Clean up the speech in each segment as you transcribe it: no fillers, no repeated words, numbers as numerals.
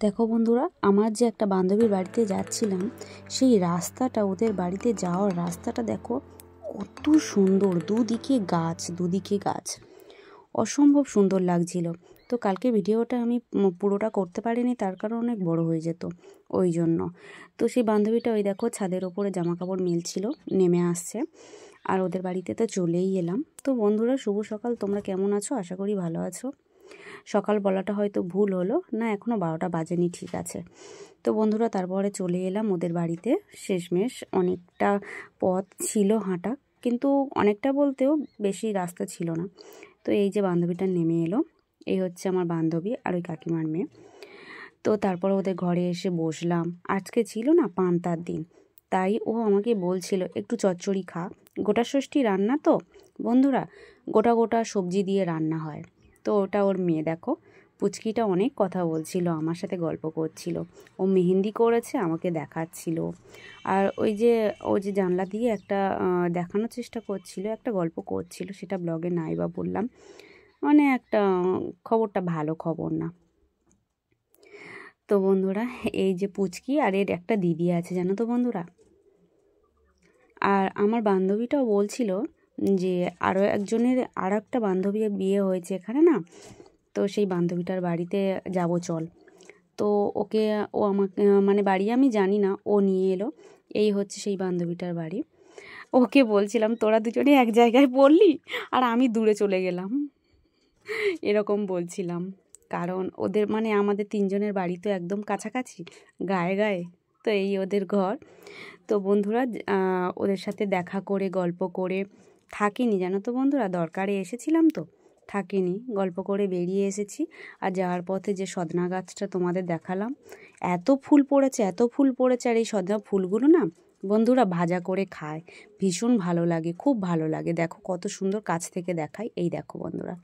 দেখো বন্ধুরা, আমার যে একটা বান্ধবীর বাড়িতে যাচ্ছিলাম, সেই রাস্তাটা, ওদের বাড়িতে যাওয়ার রাস্তাটা দেখো কত সুন্দর। দুদিকে গাছ, অসম্ভব সুন্দর লাগছিল। তো কালকে ভিডিওটা আমি পুরোটা করতে পারিনি, তার কারণ অনেক বড় হয়ে যেত ওই জন্য। তো সেই বান্ধবীটা ওই দেখো ছাদের ওপরে জামা কাপড় মেলছিল, নেমে আসছে। আর ওদের বাড়িতে তো চলেই এলাম। তো বন্ধুরা, শুভ সকাল। তোমরা কেমন আছো? আশা করি ভালো আছো। সকাল বলাটা হয়তো ভুল হলো না, এখনও 12টা বাজেনি, ঠিক আছে। তো বন্ধুরা, তারপরে চলে এলাম ওদের বাড়িতে। শেষমেশ অনেকটা পথ ছিল হাঁটা, কিন্তু অনেকটা বলতেও বেশি রাস্তা ছিল না। তো এই যে বান্ধবীটা নেমে এলো, এই হচ্ছে আমার বান্ধবী আর ওই কাকিমার মেয়ে। তো তারপর ওদের ঘরে এসে বসলাম। আজকে ছিল না পান্তার দিন, তাই ও আমাকে বলছিল একটু চচ্চড়ি খা। গোটা ষষ্ঠী রান্না তো বন্ধুরা, গোটা গোটা সবজি দিয়ে রান্না হয়। তো ওটা ওর মেয়ে, দেখো পুচকিটা অনেক কথা বলছিল, আমার সাথে গল্প করছিল। ও মেহেন্দি করেছে, আমাকে দেখাচ্ছিল। আর ও যে জানলা দিয়ে একটা দেখানোর চেষ্টা করছিল, একটা গল্প করছিল, সেটা ব্লগে নাই বা বললাম, মানে একটা খবরটা ভালো খবর না। তো বন্ধুরা, এই যে পুচকি আর এর একটা দিদি আছে, জানো তো বন্ধুরা। আর আমার বান্ধবীটাও বলছিল যে আরও একজনের আর একটা বান্ধবী বিয়ে হয়েছে এখানে না, তো সেই বান্ধবীটার বাড়িতে যাব চল। তো ও আমাকে, মানে বাড়ি আমি জানি না, ও নিয়ে এলো। এই হচ্ছে সেই বান্ধবীটার বাড়ি। ওকে বলছিলাম তোরা দুজনে এক জায়গায় পড়লি আর আমি দূরে চলে গেলাম, এরকম বলছিলাম। কারণ ওদের মানে আমাদের তিনজনের বাড়ি তো একদম কাছাকাছি, গায়ে গায়ে। তো এই ওদের ঘর। তো বন্ধুরা, ওদের সাথে দেখা করে গল্প করে থাকিনি, জানো তো বন্ধুরা, দরকারে এসেছিলাম তো থাকিনি, গল্প করে বেরিয়ে এসেছি। আর যাওয়ার পথে যে সদনা গাছটা তোমাদের দেখালাম, এত ফুল পড়েছে। আর এই সদনা ফুলগুলো না বন্ধুরা ভাজা করে খায়, ভীষণ ভালো লাগে, খুব ভালো লাগে। দেখো কত সুন্দর কাছ থেকে দেখায়, এই দেখো বন্ধুরা।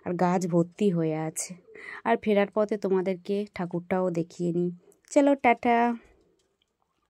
আর গাছ ভর্তি হয়ে আছে। আর ফেরার পথে তোমাদেরকে ঠাকুরটাও দেখিয়ে নিই। চলো, টাটা।